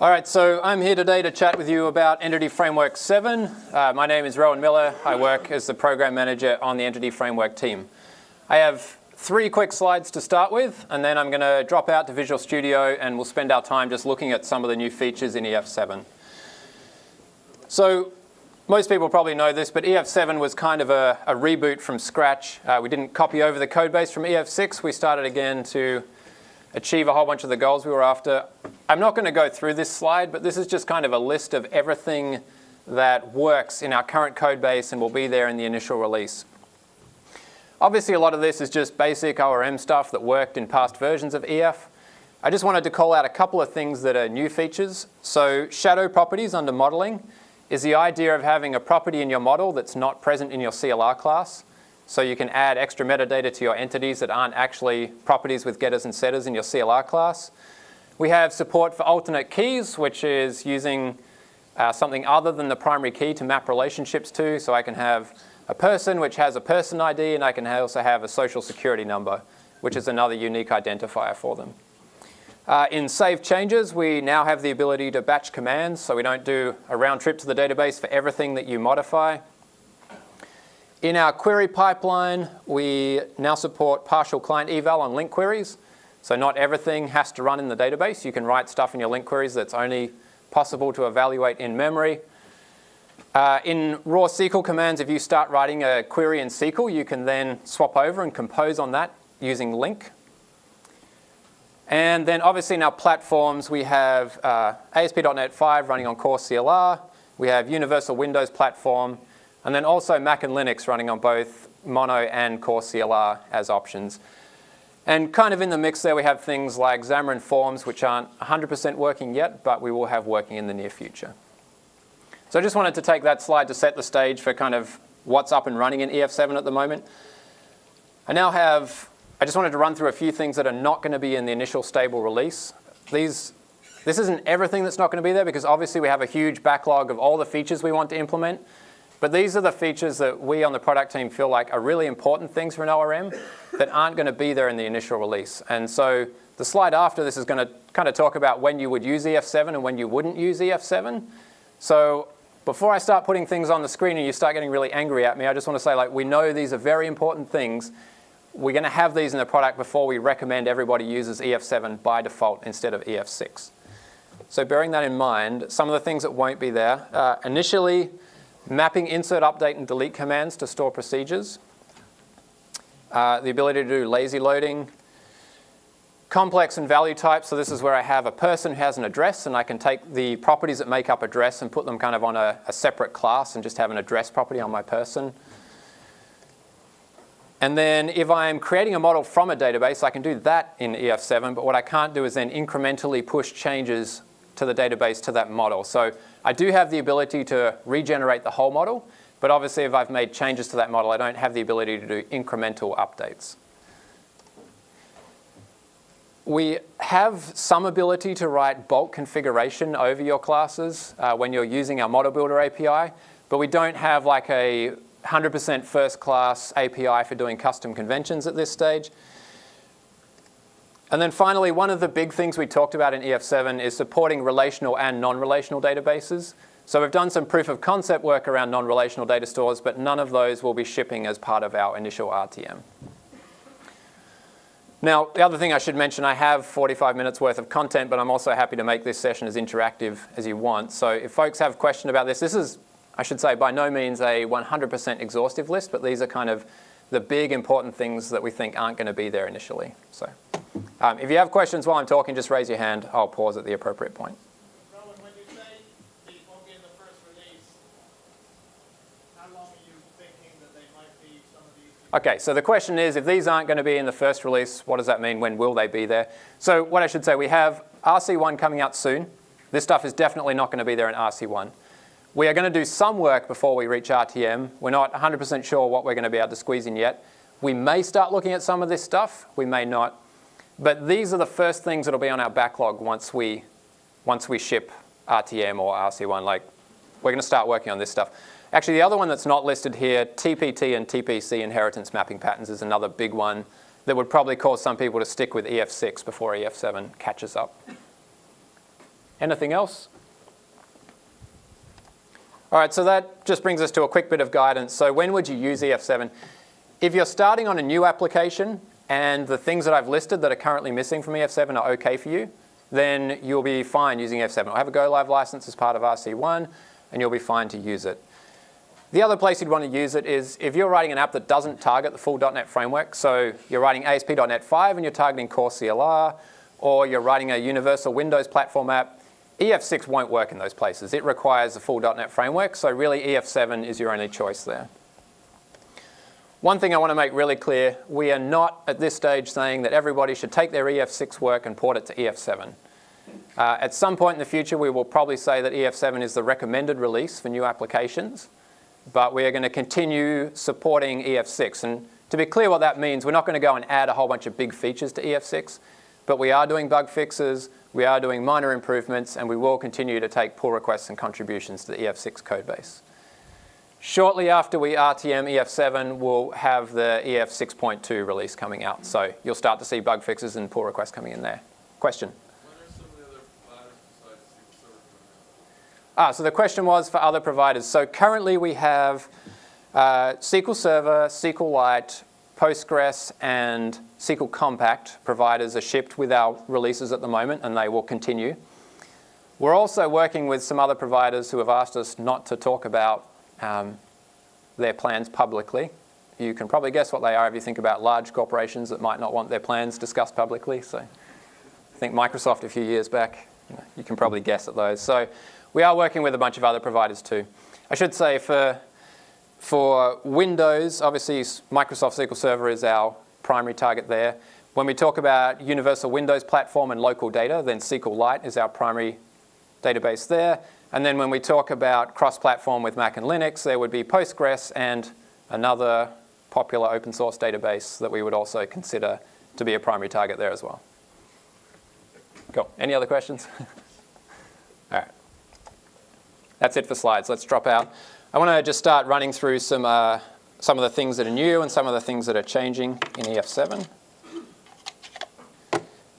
All right, so I'm here today to chat with you about Entity Framework 7. My name is Rowan Miller. I work as the program manager on the Entity Framework team. I have 3 quick slides to start with, and then I'm going to drop out to Visual Studio and we'll spend our time just looking at some of the new features in EF7. So most people probably know this, but EF7 was kind of a reboot from scratch. We didn't copy over the code base from EF6. We started again to achieve a whole bunch of the goals we were after. I'm not going to go through this slide, but this is just kind of a list of everything that works in our current code base and will be there in the initial release. Obviously, a lot of this is just basic ORM stuff that worked in past versions of EF. I just wanted to call out a couple of things that are new features. So shadow properties under modeling is the idea of having a property in your model that's not present in your CLR class. So you can add extra metadata to your entities that aren't actually properties with getters and setters in your CLR class. We have support for alternate keys, which is using something other than the primary key to map relationships to. So I can have a person which has a person ID, and I can also have a social security number, which is another unique identifier for them. In save changes, we now have the ability to batch commands, so we don't do a round trip to the database for everything that you modify. In our query pipeline, we now support partial client eval on link queries. So not everything has to run in the database. You can write stuff in your link queries that's only possible to evaluate in memory. In raw SQL commands, if you start writing a query in SQL, you can then swap over and compose on that using link. And then obviously in our platforms, we have ASP.NET 5 running on Core CLR. We have Universal Windows Platform. And then also Mac and Linux running on both Mono and Core CLR as options. And kind of in the mix there, we have things like Xamarin Forms, which aren't 100% working yet, but we will have working in the near future. So I just wanted to take that slide to set the stage for kind of what's up and running in EF7 at the moment. I just wanted to run through a few things that are not going to be in the initial stable release. This isn't everything that's not going to be there, because obviously we have a huge backlog of all the features we want to implement. But these are the features that we on the product team feel like are really important things for an ORM that aren't going to be there in the initial release. And so the slide after this is going to kind of talk about when you would use EF7 and when you wouldn't use EF7. So before I start putting things on the screen and you start getting really angry at me, I just want to say, we know these are very important things. We're going to have these in the product before we recommend everybody uses EF7 by default instead of EF6. So bearing that in mind, some of the things that won't be there. Initially, mapping insert, update, and delete commands to store procedures. The ability to do lazy loading. Complex and value types. So this is where I have a person who has an address, and I can take the properties that make up address and put them kind of on a separate class and just have an address property on my person. And then if I'm creating a model from a database, I can do that in EF7. But what I can't do is then incrementally push changes to the database to that model. So I do have the ability to regenerate the whole model, but obviously if I've made changes to that model, I don't have the ability to do incremental updates. We have some ability to write bulk configuration over your classes when you're using our Model Builder API, but we don't have like a 100% first class API for doing custom conventions at this stage. And then finally, one of the big things we talked about in EF7 is supporting relational and non-relational databases. So we've done some proof of concept work around non-relational data stores, but none of those will be shipping as part of our initial RTM. Now, the other thing I should mention, I have 45 minutes worth of content, but I'm also happy to make this session as interactive as you want. So if folks have a question about this is, I should say, by no means a 100% exhaustive list, but these are kind of the big important things that we think aren't going to be there initially. So if you have questions while I'm talking, just raise your hand. I'll pause at the appropriate point. Rowan, when you say these won't be in the first release, how long are you thinking that they might be some of these? Okay, so the question is, if these aren't going to be in the first release, what does that mean? When will they be there? So what I should say, we have RC1 coming out soon. This stuff is definitely not going to be there in RC1. We are going to do some work before we reach RTM. We're not 100% sure what we're going to be able to squeeze in yet. We may start looking at some of this stuff. We may not. But these are the first things that will be on our backlog once we ship RTM or RC1. We're going to start working on this stuff. Actually, the other one that's not listed here, TPT and TPC inheritance mapping patterns, is another big one that would probably cause some people to stick with EF6 before EF7 catches up. Anything else? All right, so that just brings us to a quick bit of guidance. So when would you use EF7? If you're starting on a new application and the things that I've listed that are currently missing from EF7 are okay for you, then you'll be fine using EF7. I'll have a Go Live license as part of RC1, and you'll be fine to use it. The other place you'd want to use it is if you're writing an app that doesn't target the full .NET framework. So you're writing ASP.NET 5 and you're targeting Core CLR, or you're writing a universal Windows platform app, EF6 won't work in those places. It requires the full .NET framework, so really EF7 is your only choice there. One thing I want to make really clear, we are not at this stage saying that everybody should take their EF6 work and port it to EF7. At some point in the future, we will probably say that EF7 is the recommended release for new applications, but we are going to continue supporting EF6. And to be clear what that means, we're not going to go and add a whole bunch of big features to EF6, but we are doing bug fixes, we are doing minor improvements, and we will continue to take pull requests and contributions to the EF6 codebase. Shortly after we RTM EF7, we'll have the EF 6.2 release coming out. So you'll start to see bug fixes and pull requests coming in there. Question? What are some of the other providers besides SQL Server? So the question was for other providers. So currently we have SQL Server, SQLite, Postgres, and SQL Compact providers are shipped with our releases at the moment, and they will continue. We're also working with some other providers who have asked us not to talk about their plans publicly. You can probably guess what they are if you think about large corporations that might not want their plans discussed publicly. So I think Microsoft a few years back, you can probably guess at those. So we are working with a bunch of other providers too. I should say for Windows, obviously Microsoft SQL Server is our primary target there. When we talk about Universal Windows Platform and local data, then SQLite is our primary database there. And then when we talk about cross-platform with Mac and Linux, there would be Postgres and another popular open source database that we would also consider to be a primary target there as well. Cool. Any other questions? All right. That's it for slides. Let's drop out. I want to just start running through some of the things that are new and some of the things that are changing in EF7.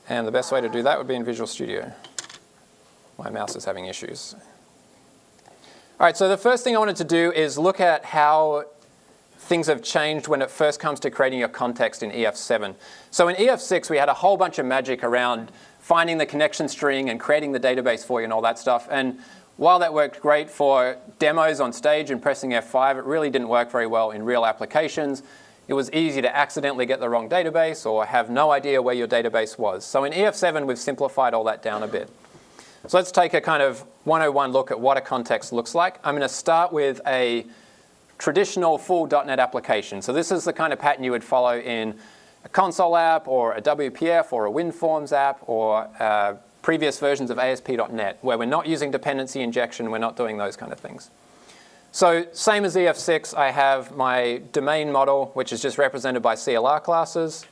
And the best way to do that would be in Visual Studio. My mouse is having issues. All right, so the first thing I wanted to do is look at how things have changed when it first comes to creating your context in EF7. So in EF6, we had a whole bunch of magic around finding the connection string and creating the database for you and all that stuff. And while that worked great for demos on stage and pressing F5, it really didn't work very well in real applications. It was easy to accidentally get the wrong database or have no idea where your database was. So in EF7, we've simplified all that down a bit. So let's take a kind of 101 look at what a context looks like. I'm going to start with a traditional full .NET application. So this is the kind of pattern you would follow in a console app or a WPF or a WinForms app or previous versions of ASP.NET, where we're not using dependency injection, we're not doing those kind of things. So same as EF6, I have my domain model, which is just represented by CLR classes.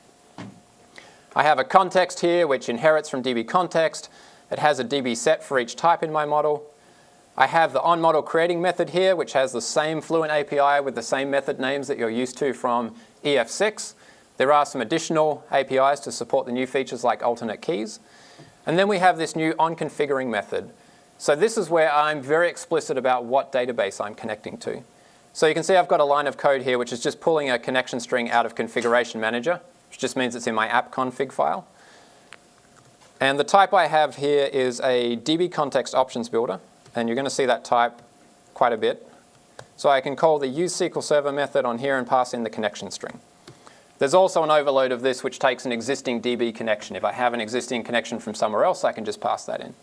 I have a context here, which inherits from DB context. It has a DB set for each type in my model. I have the onModel creating method here, which has the same Fluent API with the same method names that you're used to from EF6. There are some additional APIs to support the new features like alternate keys. And then we have this new onConfiguring method. So this is where I'm very explicit about what database I'm connecting to. So you can see I've got a line of code here which is just pulling a connection string out of Configuration Manager, which just means it's in my app config file. And the type I have here is a DB context options builder. And you're going to see that type quite a bit. So I can call the useSQLServer method on here and pass in the connection string. There's also an overload of this which takes an existing DB connection. If I have an existing connection from somewhere else, I can just pass that in.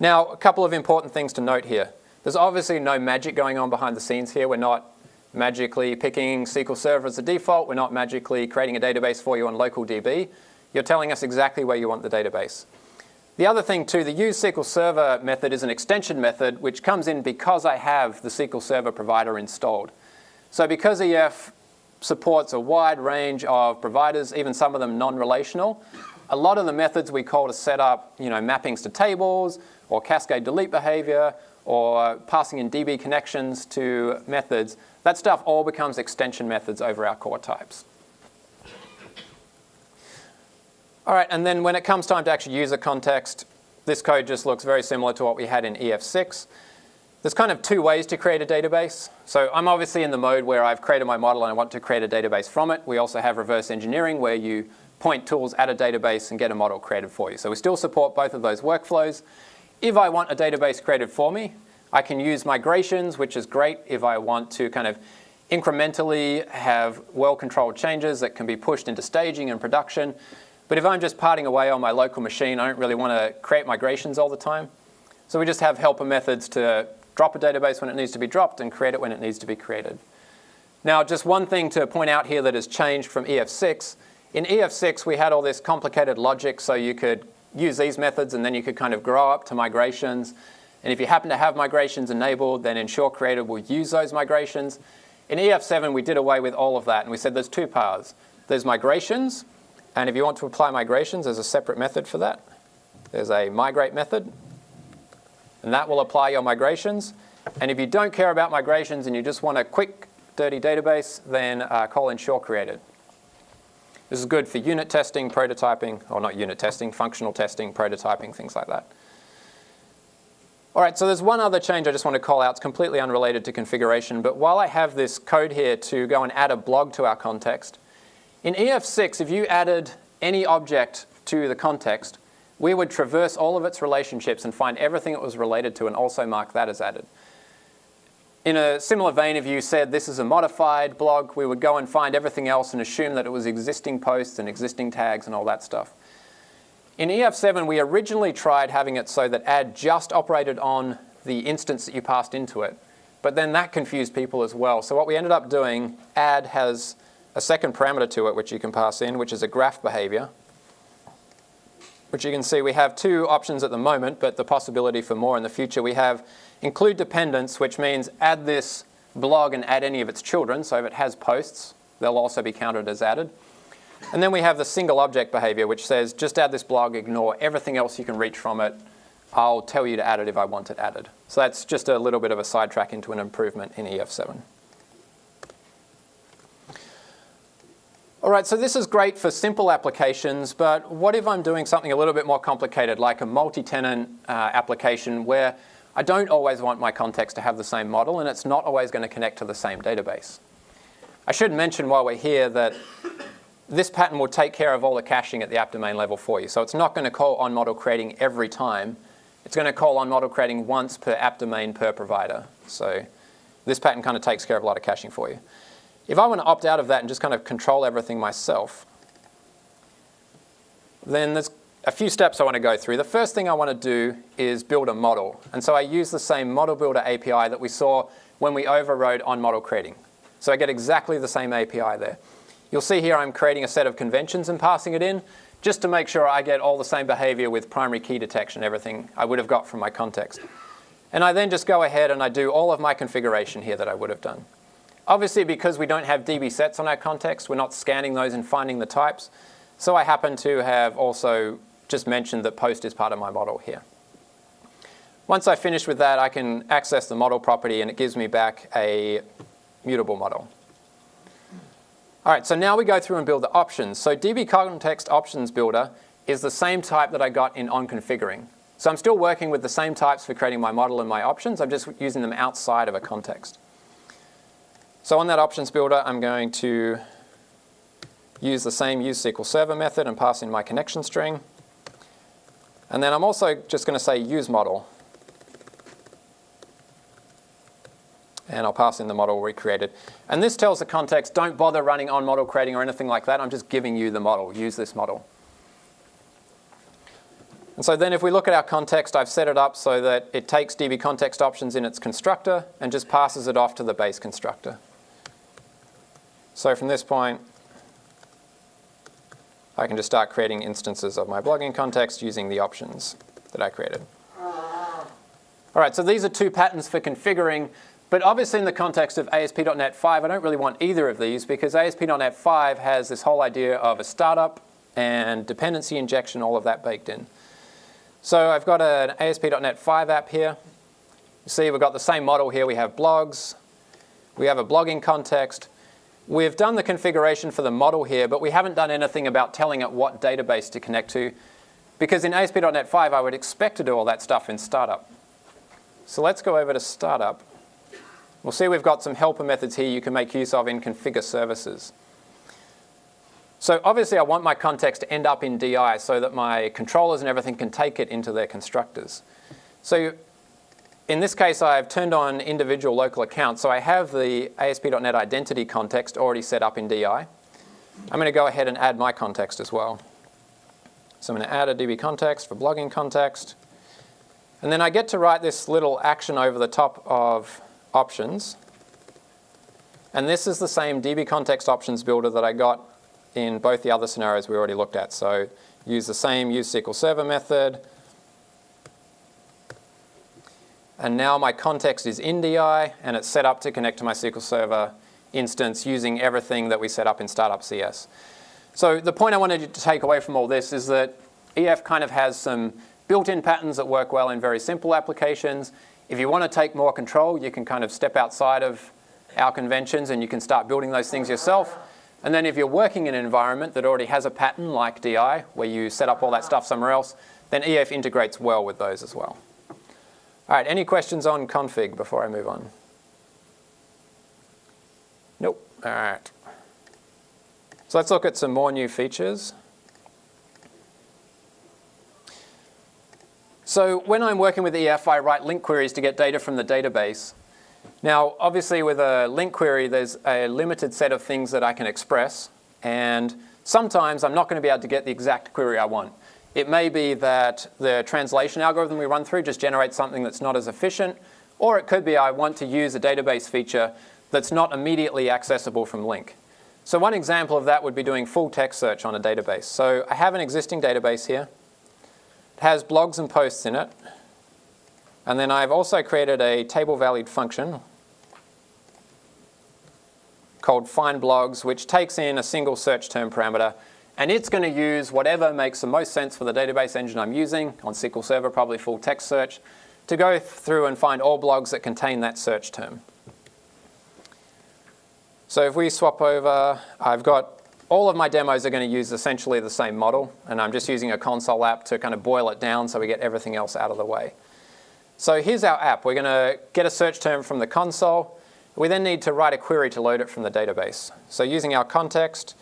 Now, a couple of important things to note here. There's obviously no magic going on behind the scenes here. We're not magically picking SQL Server as the default. We're not magically creating a database for you on local DB. You're telling us exactly where you want the database. The other thing too, the useSQLServer method is an extension method which comes in because I have the SQL Server provider installed. So because EF supports a wide range of providers, even some of them non-relational, a lot of the methods we call to set up mappings to tables or cascade delete behavior or passing in DB connections to methods, that stuff all becomes extension methods over our core types. All right, and then when it comes time to actually use a context, this code just looks very similar to what we had in EF6. There's kind of two ways to create a database. So I'm obviously in the mode where I've created my model and I want to create a database from it. We also have reverse engineering where you point tools at a database and get a model created for you. So we still support both of those workflows. If I want a database created for me, I can use migrations, which is great if I want to kind of incrementally have well-controlled changes that can be pushed into staging and production. But if I'm just parting away on my local machine, I don't really want to create migrations all the time. So we just have helper methods to drop a database when it needs to be dropped and create it when it needs to be created. Now, just one thing to point out here that has changed from EF6. In EF6, we had all this complicated logic, so you could use these methods and then you could kind of grow up to migrations. And if you happen to have migrations enabled, then ensure created will use those migrations. In EF7, we did away with all of that, and we said there's two paths. There's migrations, and if you want to apply migrations, there's a separate method for that. There's a migrate method, and that will apply your migrations. And if you don't care about migrations and you just want a quick, dirty database, then call ensure created. This is good for unit testing, prototyping, or not unit testing, functional testing, prototyping, things like that. All right, so there's one other change I just want to call out. It's completely unrelated to configuration, but while I have this code here to go and add a blog to our context, in EF6, if you added any object to the context, we would traverse all of its relationships and find everything it was related to and also mark that as added. In a similar vein, if you said this is a modified blog, we would go and find everything else and assume that it was existing posts and existing tags and all that stuff. In EF7, we originally tried having it so that add just operated on the instance that you passed into it. But then that confused people as well. So what we ended up doing, add has a second parameter to it which you can pass in, which is a graph behavior. Which you can see we have two options at the moment, but the possibility for more in the future. We have include dependents, which means add this blog and add any of its children. So if it has posts, they'll also be counted as added. And then we have the single object behavior, which says just add this blog, ignore everything else you can reach from it. I'll tell you to add it if I want it added. So that's just a little bit of a sidetrack into an improvement in EF7. All right, so this is great for simple applications, but what if I'm doing something a little bit more complicated, like a multi-tenant application where I don't always want my context to have the same model and it's not always going to connect to the same database? I should mention while we're here that this pattern will take care of all the caching at the app domain level for you. So it's not going to call on model creating every time. It's going to call on model creating once per app domain per provider. So this pattern kind of takes care of a lot of caching for you. If I want to opt out of that and just kind of control everything myself, then there's a few steps I want to go through. The first thing I want to do is build a model. And so I use the same model builder API that we saw when we overrode on model creating. So I get exactly the same API there. You'll see here I'm creating a set of conventions and passing it in just to make sure I get all the same behavior with primary key detection, everything I would have got from my context. And I then just go ahead and I do all of my configuration here that I would have done. Obviously, because we don't have DB sets on our context, we're not scanning those and finding the types. So I happen to have also just mentioned that post is part of my model here. Once I finish with that, I can access the model property and it gives me back a mutable model. All right, so now we go through and build the options. So DB Context Options Builder is the same type that I got in onConfiguring. So I'm still working with the same types for creating my model and my options. I'm just using them outside of a context. So on that options builder, I'm going to use the same useSQL method and pass in my connection string. And then I'm also just going to say useModel. And I'll pass in the model we created. And this tells the context, don't bother running on model creating or anything like that. I'm just giving you the model. Use this model. And so then if we look at our context, I've set it up so that it takes DB context options in its constructor and just passes it off to the base constructor. So from this point, I can just start creating instances of my blogging context using the options that I created. All right, so these are two patterns for configuring. But obviously in the context of ASP.NET 5, I don't really want either of these because ASP.NET 5 has this whole idea of a startup and dependency injection, all of that baked in. So I've got an ASP.NET 5 app here. You see we've got the same model here. We have blogs. We have a blogging context. We've done the configuration for the model here, but we haven't done anything about telling it what database to connect to because in ASP.NET 5, I would expect to do all that stuff in startup. So let's go over to startup. We'll see we've got some helper methods here you can make use of in configure services. So obviously I want my context to end up in DI so that my controllers and everything can take it into their constructors. So in this case, I've turned on individual local accounts. So I have the ASP.NET identity context already set up in DI. I'm going to go ahead and add my context as well. So I'm going to add a DB context for blogging context. And then I get to write this little action over the top of options. And this is the same DB context options builder that I got in both the other scenarios we already looked at. So use the same use SQL Server method. And now my context is in DI, and it's set up to connect to my SQL Server instance using everything that we set up in Startup CS. So the point I wanted you to take away from all this is that EF kind of has some built-in patterns that work well in very simple applications. If you want to take more control, you can kind of step outside of our conventions and you can start building those things yourself. And then if you're working in an environment that already has a pattern like DI, where you set up all that stuff somewhere else, then EF integrates well with those as well. All right, any questions on config before I move on? Nope. All right. So let's look at some more new features. So when I'm working with EF, I write link queries to get data from the database. Now, obviously, with a link query, there's a limited set of things that I can express. And sometimes I'm not going to be able to get the exact query I want. It may be that the translation algorithm we run through just generates something that's not as efficient. Or it could be I want to use a database feature that's not immediately accessible from link. So one example of that would be doing full text search on a database. So I have an existing database here. It has blogs and posts in it. And then I've also created a table-valued function called findBlogs, which takes in a single search term parameter. And it's going to use whatever makes the most sense for the database engine I'm using, on SQL Server, probably full text search, to go through and find all blogs that contain that search term. So if we swap over, I've got all of my demos are going to use essentially the same model. And I'm just using a console app to kind of boil it down so we get everything else out of the way. So here's our app. We're going to get a search term from the console. We then need to write a query to load it from the database. So using our context,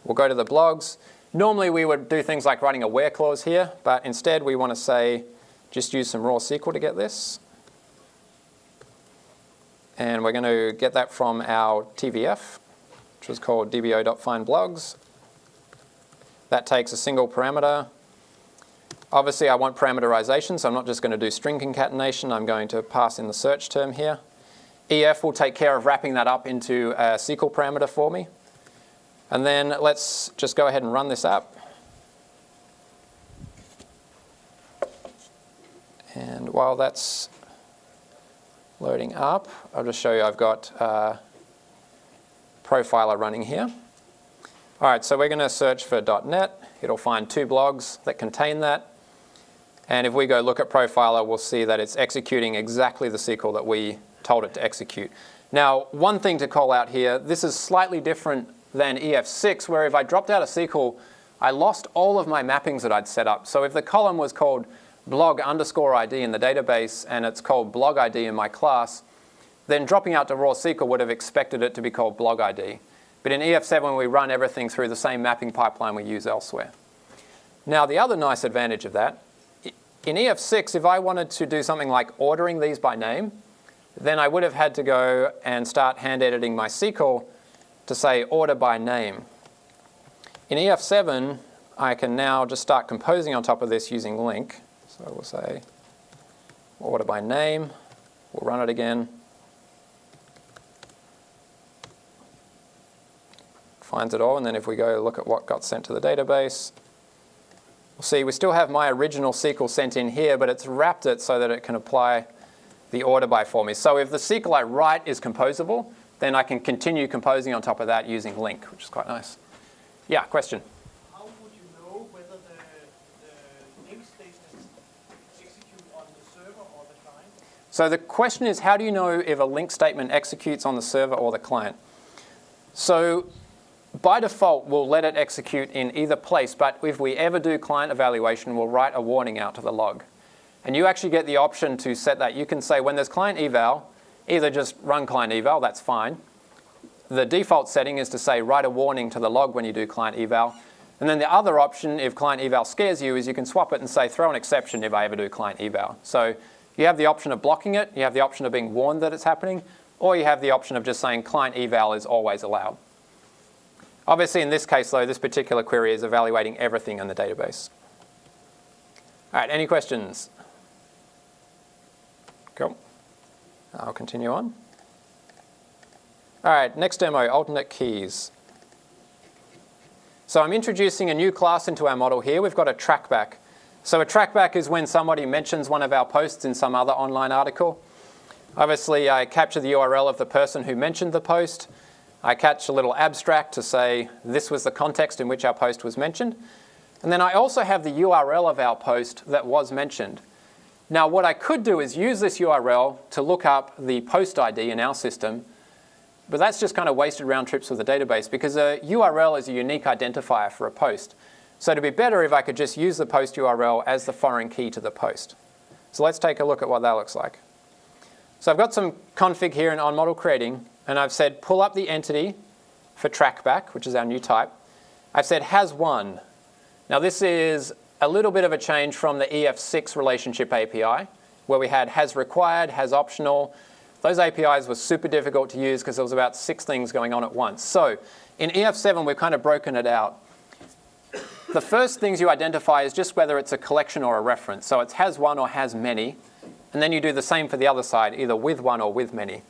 we'll go to the blogs. Normally we would do things like writing a where clause here, but instead we want to say, just use some raw SQL to get this. And we're going to get that from our TVF, which was called dbo.findblogs. That takes a single parameter. Obviously, I want parameterization, so I'm not just going to do string concatenation. I'm going to pass in the search term here. EF will take care of wrapping that up into a SQL parameter for me. And then let's just go ahead and run this app. And while that's loading up, I'll just show you I've got Profiler running here. All right, so we're going to search for .NET. It'll find 2 blogs that contain that. And if we go look at Profiler, we'll see that it's executing exactly the SQL that we told it to execute. Now, one thing to call out here, this is slightly different than EF6, where if I dropped out a SQL, I lost all of my mappings that I'd set up. So if the column was called blog_ID in the database and it's called blog ID in my class, then dropping out to raw SQL would have expected it to be called blog ID. But in EF7, we run everything through the same mapping pipeline we use elsewhere. Now, the other nice advantage of that, in EF6, if I wanted to do something like ordering these by name, then I would have had to go and start hand editing my SQL to say order by name. In EF7, I can now just start composing on top of this using link. So we'll say order by name. We'll run it again. Finds it all, and then if we go look at what got sent to the database, we'll see we still have my original SQL sent in here, but it's wrapped it so that it can apply the order by for me. So if the SQL I write is composable, then I can continue composing on top of that using link, which is quite nice. Yeah, question? How would you know whether the link statements execute on the server or the client? So the question is, how do you know if a link statement executes on the server or the client? So by default, we'll let it execute in either place, but if we ever do client evaluation, we'll write a warning out to the log. And you actually get the option to set that. You can say when there's client eval, either just run client eval, that's fine. The default setting is to say write a warning to the log when you do client eval. And then the other option, if client eval scares you, is you can swap it and say throw an exception if I ever do client eval. So you have the option of blocking it, you have the option of being warned that it's happening, or you have the option of just saying client eval is always allowed. Obviously, in this case, though, this particular query is evaluating everything in the database. All right, any questions? Cool. I'll continue on. All right, next demo, alternate keys. So I'm introducing a new class into our model here. We've got a trackback. So a trackback is when somebody mentions one of our posts in some other online article. Obviously, I capture the URL of the person who mentioned the post. I catch a little abstract to say this was the context in which our post was mentioned. And then I also have the URL of our post that was mentioned. Now, what I could do is use this URL to look up the post ID in our system, but that's just kind of wasted round trips with the database because a URL is a unique identifier for a post. So it'd be better if I could just use the post URL as the foreign key to the post. So let's take a look at what that looks like. So I've got some config here in on model creating, and I've said pull up the entity for trackback, which is our new type. I've said has one. Now this is a little bit of a change from the EF6 relationship API, where we had has required, has optional. Those APIs were super difficult to use because there was about 6 things going on at once. So in EF7, we've kind of broken it out. The first things you identify is just whether it's a collection or a reference. So it's has one or has many. And then you do the same for the other side, either with one or with many.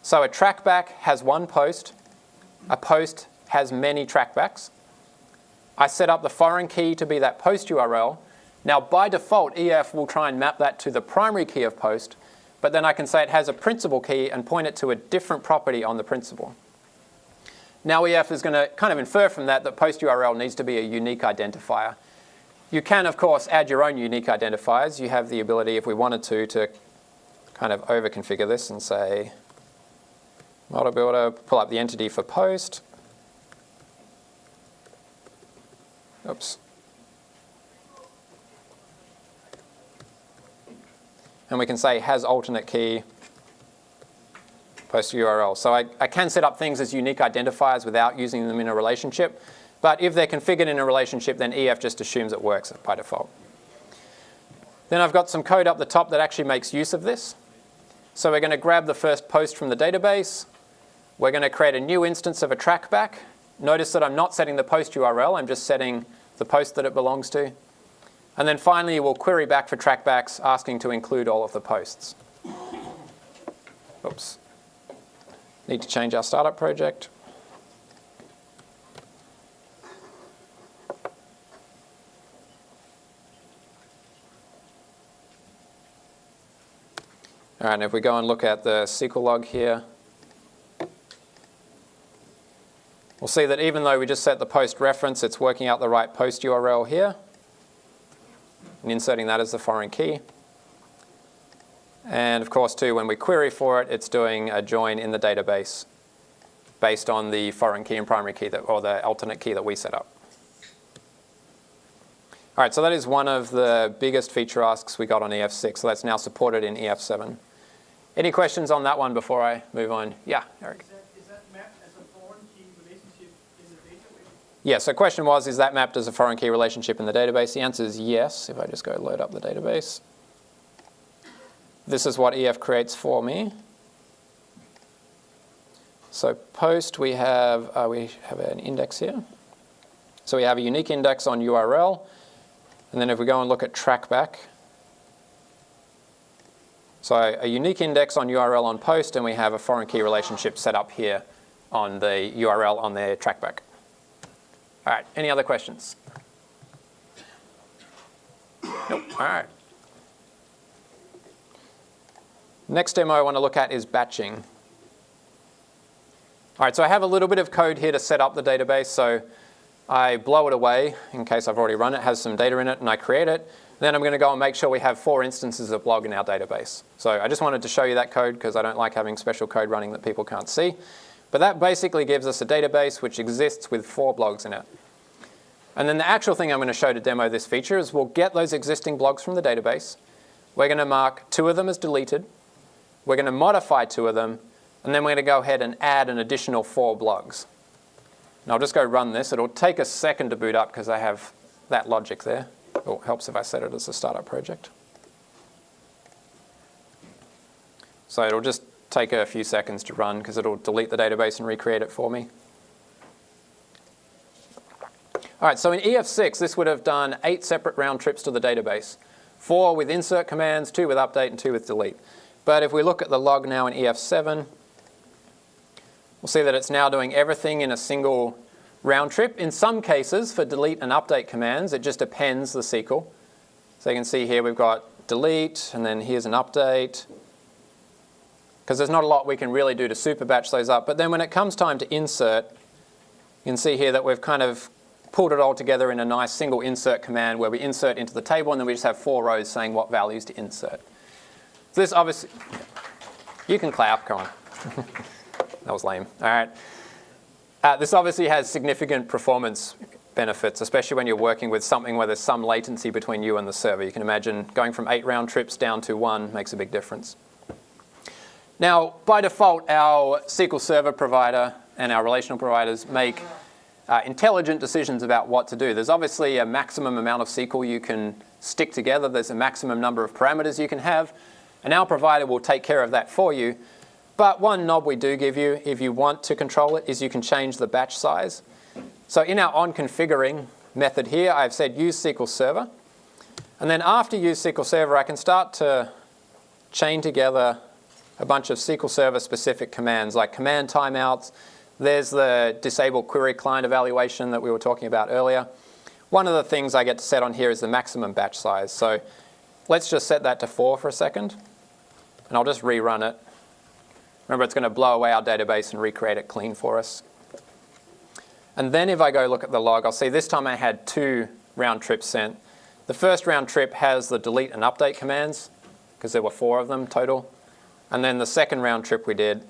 So a trackback has one post. A post has many trackbacks. I set up the foreign key to be that post URL. Now, by default, EF will try and map that to the primary key of post, but then I can say it has a principal key and point it to a different property on the principal. Now EF is going to kind of infer from that that post URL needs to be a unique identifier. You can, of course, add your own unique identifiers. You have the ability, if we wanted to kind of over-configure this and say, model builder, pull up the entity for post. Oops. And we can say has alternate key post URL. So I can set up things as unique identifiers without using them in a relationship. But if they're configured in a relationship, then EF just assumes it works by default. Then I've got some code up the top that actually makes use of this. So we're going to grab the first post from the database. We're going to create a new instance of a trackback. Notice that I'm not setting the post URL. I'm just setting the post that it belongs to. And then finally, we'll query back for trackbacks, asking to include all of the posts. Oops. Need to change our startup project. All right, and if we go and look at the SQL log here, we'll see that even though we just set the post reference, it's working out the right post URL here and inserting that as the foreign key. And of course, too, when we query for it, it's doing a join in the database based on the foreign key and primary key, or the alternate key that we set up. All right, so that is one of the biggest feature asks we got on EF6. So that's now supported in EF7. Any questions on that one before I move on? Yeah, Eric. Is that mapped as a foreign key relationship in the database? Yeah, so the question was, is that mapped as a foreign key relationship in the database? The answer is yes, if I just go load up the database. This is what EF creates for me. So post, we have an index here. So we have a unique index on URL. And then if we go and look at trackback, so a unique index on URL on post, and we have a foreign key relationship set up here on the URL on their trackback. All right, any other questions? Nope, all right. Next demo I want to look at is batching. All right, so I have a little bit of code here to set up the database. So I blow it away in case I've already run it, has some data in it, and I create it. Then I'm going to go and make sure we have 4 instances of blog in our database. So I just wanted to show you that code because I don't like having special code running that people can't see. But that basically gives us a database which exists with 4 blogs in it. And then the actual thing I'm going to show to demo this feature is we'll get those existing blogs from the database. We're going to mark 2 of them as deleted. We're going to modify 2 of them. And then we're going to go ahead and add an additional 4 blogs. And I'll just go run this. It'll take a second to boot up because I have that logic there. It helps if I set it as a startup project. So it'll just take a few seconds to run because it'll delete the database and recreate it for me. All right, so in EF6, this would have done 8 separate round trips to the database. 4 with insert commands, 2 with update, and 2 with delete. But if we look at the log now in EF7, we'll see that it's now doing everything in a single round trip. In some cases, for delete and update commands, it just appends the SQL. So you can see here we've got delete, and then here's an update. Because there's not a lot we can really do to super batch those up. But then when it comes time to insert, you can see here that we've kind of pulled it all together in a nice single insert command where we insert into the table, and then we just have 4 rows saying what values to insert. So this obviously, you can clap, come on. That was lame. All right. This obviously has significant performance benefits, especially when you're working with something where there's some latency between you and the server. You can imagine going from 8 round trips down to 1 makes a big difference. Now, by default, our SQL Server provider and our relational providers make intelligent decisions about what to do. There's obviously a maximum amount of SQL you can stick together. There's a maximum number of parameters you can have. And our provider will take care of that for you. But one knob we do give you, if you want to control it, is you can change the batch size. So in our onConfiguring method here, I've said use SQL Server. And then after use SQL Server, I can start to chain together a bunch of SQL Server specific commands like command timeouts. There's the disable query client evaluation that we were talking about earlier. One of the things I get to set on here is the maximum batch size. So let's just set that to 4 for a second. And I'll just rerun it. Remember, it's going to blow away our database and recreate it clean for us. And then if I go look at the log, I'll see this time I had 2 round trips sent. The first round trip has the delete and update commands, because there were 4 of them total. And then the second round trip we did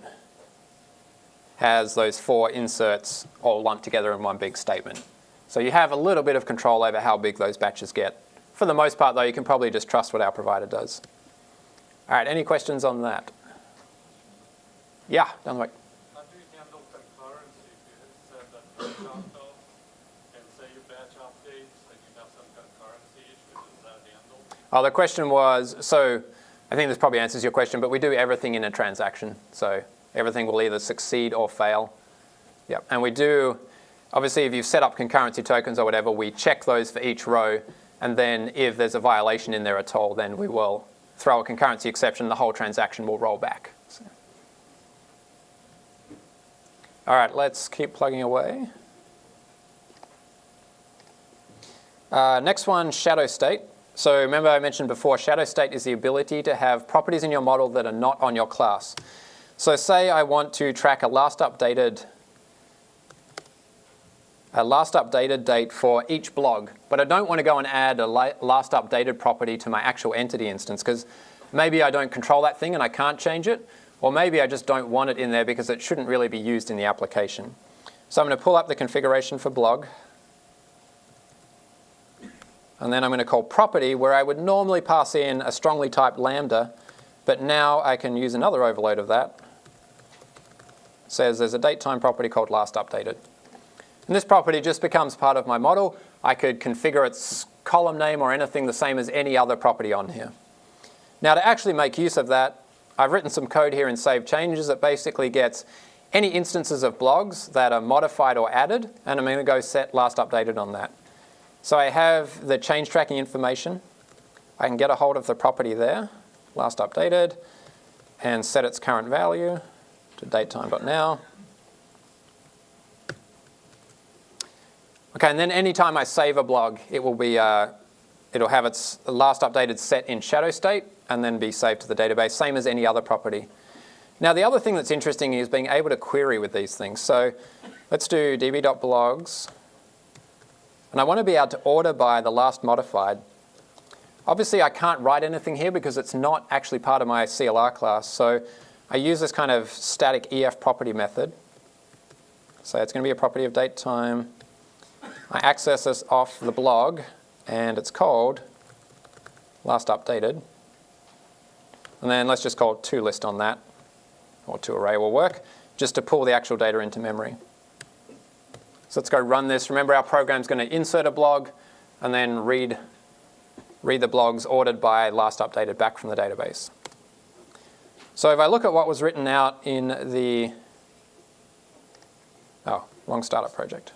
has those 4 inserts all lumped together in one big statement. So you have a little bit of control over how big those batches get. For the most part, though, you can probably just trust what our provider does. All right, any questions on that? Yeah, down the way. How do you handle concurrency? You said that, for example, and say you batch updates and you have some concurrency issues, is that handled? Oh, the question was, so I think this probably answers your question, but we do everything in a transaction. So everything will either succeed or fail. Yep. And we do, obviously, if you've set up concurrency tokens or whatever, we check those for each row. And then if there's a violation in there at all, then we will throw a concurrency exception. The whole transaction will roll back. So. All right, let's keep plugging away. Next one, shadow state. So remember I mentioned before, shadow state is the ability to have properties in your model that are not on your class. So say I want to track a last updated date for each blog, but I don't want to go and add a last updated property to my actual entity instance because maybe I don't control that thing and I can't change it, or maybe I just don't want it in there because it shouldn't really be used in the application. So I'm going to pull up the configuration for blog. And then I'm going to call property, where I would normally pass in a strongly typed lambda, but now I can use another overload of that. It says there's a datetime property called last updated. And this property just becomes part of my model. I could configure its column name or anything the same as any other property on here. Now to actually make use of that, I've written some code here in save changes that basically gets any instances of blogs that are modified or added, and I'm going to go set last updated on that. So I have the change tracking information. I can get a hold of the property there, last updated, and set its current value to datetime.now. Okay, and then anytime I save a blog, it will be, it'll have its last updated set in shadow state and then be saved to the database, same as any other property. Now the other thing that's interesting is being able to query with these things. So let's do db.blogs. And I want to be able to order by the last modified. Obviously, I can't write anything here because it's not actually part of my CLR class. So I use this kind of static EF property method. So it's going to be a property of date time. I access this off the blog, and it's called last updated. And then let's just call toList on that, or toArray will work, just to pull the actual data into memory. So let's go run this. Remember, our program's going to insert a blog and then read the blogs ordered by last updated back from the database. So if I look at what was written out in the, oh, wrong startup project.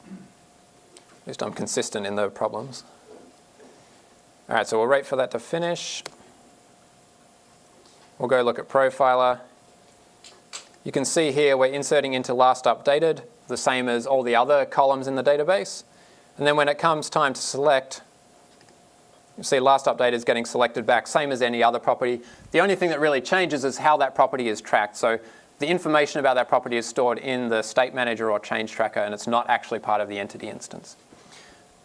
At least I'm consistent in the problems. All right, so we'll wait for that to finish. We'll go look at Profiler. You can see here we're inserting into last updated, the same as all the other columns in the database. And then when it comes time to select, you see last updated is getting selected back, same as any other property. The only thing that really changes is how that property is tracked. So the information about that property is stored in the state manager or change tracker, and it's not actually part of the entity instance.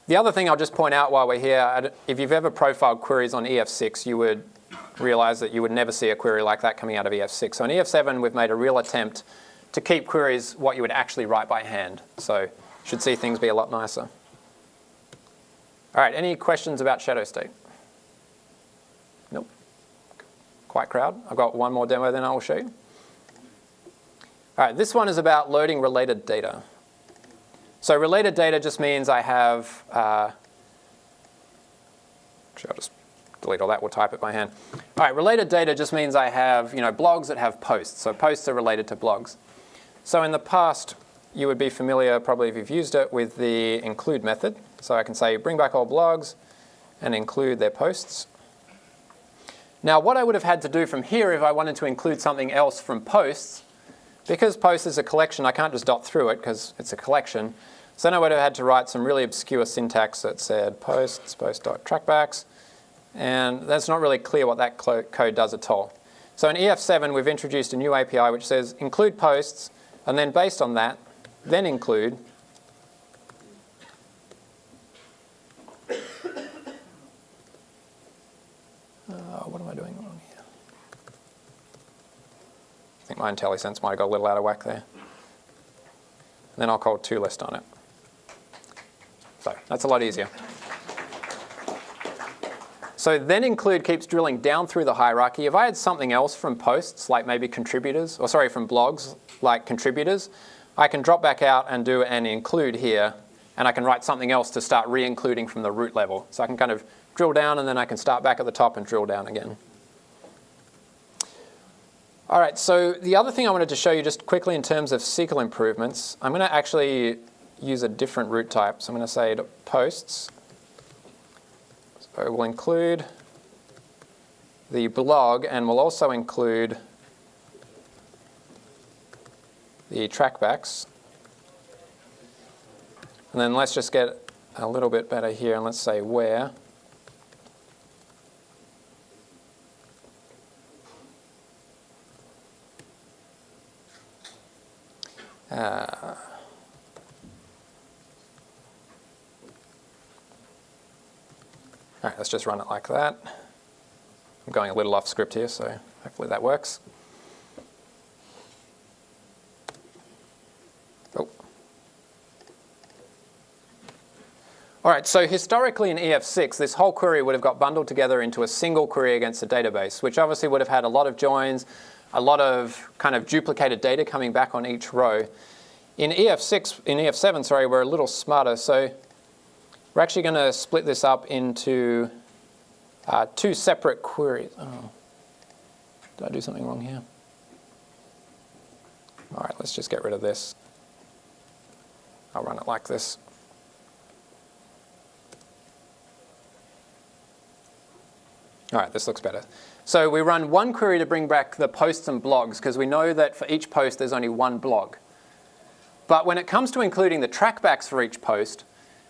The other thing I'll just point out while we're here, if you've ever profiled queries on EF6, you would realize that you would never see a query like that coming out of EF6. So in EF7, we've made a real attempt to keep queries what you would actually write by hand. So you should see things be a lot nicer. All right, any questions about shadow state? Nope. Quiet crowd. I've got one more demo then I will show you. All right, this one is about loading related data. So related data just means I have, actually I'll just delete all that, we'll type it by hand. All right, related data just means I have blogs that have posts. So posts are related to blogs. So in the past, you would be familiar, probably if you've used it, with the include method. So I can say bring back all blogs and include their posts. Now what I would have had to do from here if I wanted to include something else from posts, because posts is a collection, I can't just dot through it because it's a collection. So then I would have had to write some really obscure syntax that said posts, post.trackbacks, and that's not really clear what that code does at all. So in EF7, we've introduced a new API which says include posts, and then based on that, then include what am I doing wrong here? I think my IntelliSense might have got a little out of whack there. And then I'll call toList on it. So that's a lot easier. So then include keeps drilling down through the hierarchy. If I had something else from posts, like maybe contributors, or sorry, from blogs, like contributors, I can drop back out and do an include here, and I can write something else to start re-including from the root level. So I can kind of drill down, and then I can start back at the top and drill down again. All right, so the other thing I wanted to show you just quickly in terms of SQL improvements, I'm going to actually use a different root type. So I'm going to say posts. So we'll include the blog, and we'll also include the trackbacks. And then let's just get a little bit better here, and let's say where. All right, let's just run it like that. I'm going a little off script here, so hopefully that works. Oh. All right, so historically in EF6, this whole query would have got bundled together into a single query against a database, which obviously would have had a lot of joins, a lot of kind of duplicated data coming back on each row. In EF7, we're a little smarter. So we're actually going to split this up into two separate queries. Oh, did I do something wrong here? All right, let's just get rid of this. I'll run it like this. All right, this looks better. So we run one query to bring back the posts and blogs, because we know that for each post there's only one blog. But when it comes to including the trackbacks for each post,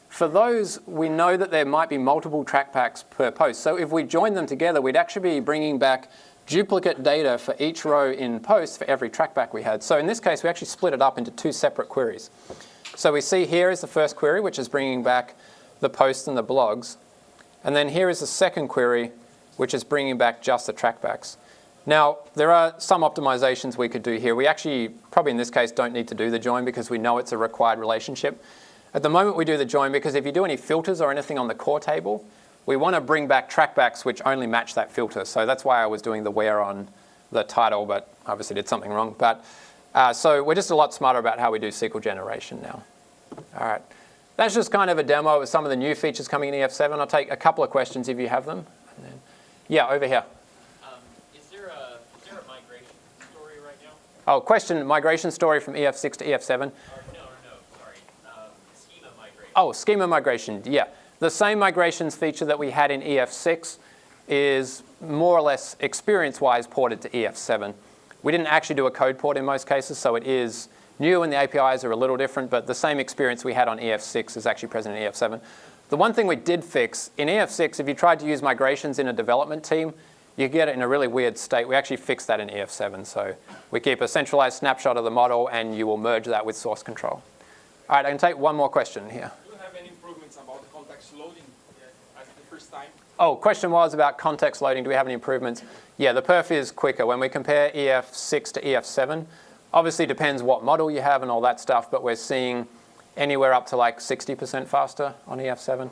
for those, we know that there might be multiple trackbacks per post. So if we join them together, we'd actually be bringing back duplicate data for each row in post for every trackback we had. So in this case, we actually split it up into two separate queries. So we see here is the first query, which is bringing back the posts and the blogs. And then here is the second query, which is bringing back just the trackbacks. Now, there are some optimizations we could do here. We actually, probably in this case, don't need to do the join because we know it's a required relationship. At the moment, we do the join because if you do any filters or anything on the core table, we want to bring back trackbacks which only match that filter. So that's why I was doing the where on the title, but obviously did something wrong. But so we're just a lot smarter about how we do SQL generation now. All right. That's just kind of a demo of some of the new features coming in EF7. I'll take a couple of questions if you have them. And then, yeah, over here. Is there a migration story right now? Oh, question, migration story from EF6 to EF7. No, sorry. Schema migration. Oh, schema migration, yeah. The same migrations feature that we had in EF6 is more or less experience-wise ported to EF7. We didn't actually do a code port in most cases, so it is new and the APIs are a little different, but the same experience we had on EF6 is actually present in EF7. The one thing we did fix, in EF6, if you tried to use migrations in a development team, you get it in a really weird state. We actually fixed that in EF7. So we keep a centralized snapshot of the model, and you will merge that with source control. All right, I can take one more question here. Do you have any improvements about the context loading as the first time? Oh, question was about context loading. Do we have any improvements? Yeah, the perf is quicker. When we compare EF6 to EF7, obviously depends what model you have and all that stuff, but we're seeing anywhere up to like 60% faster on EF7.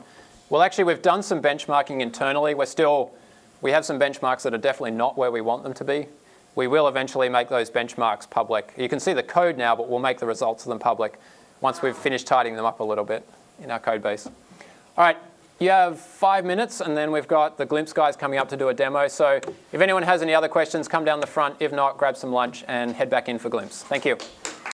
Well, actually, we've done some benchmarking internally. We have some benchmarks that are definitely not where we want them to be. We will eventually make those benchmarks public. You can see the code now, but we'll make the results of them public once we've finished tidying them up a little bit in our code base. All right, you have 5 minutes, and then we've got the Glimpse guys coming up to do a demo. So if anyone has any other questions, come down the front. If not, grab some lunch and head back in for Glimpse. Thank you.